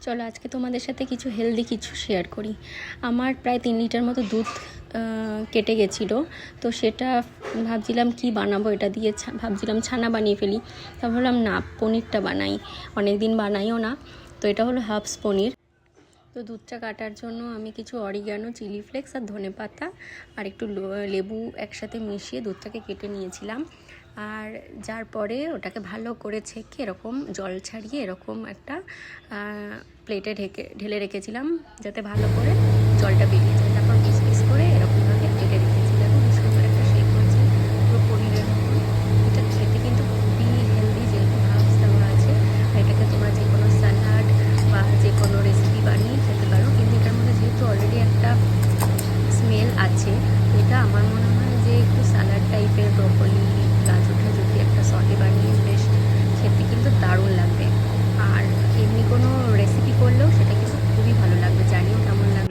চলো আজকে তোমাদের সাথে কিছু হেলদি কিছু শেয়ার করি। আমার প্রায় 3 লিটার মতো দুধ কেটে গেছিলো, তো সেটা ভাবছিলাম কি বানাবো, এটা দিয়ে ভাবছিলাম ছানা বানিয়ে ফেলি। তা ভাবলাম না, পনিরটা বানাই, অনেক দিন বানাইও না। তো এটা হলো হাফস পনির। তো দুধটা কাটার জন্য আমি কিছু অরিগানো, চিলি ফ্লেক্স আর ধনেপাতা আর একটু লেবু একসাথে মিশিয়ে দুধটাকে কেটে নিয়েছিলাম। আর যার পরে ওটাকে ভালো করে ছেঁকে এরকম জল ছাড়িয়ে এরকম একটা প্লেটে ঢেলে রেখেছিলাম, যাতে ভালো করে জলটা বেরিয়ে যায়। তারপর পিস পিস করে এরকম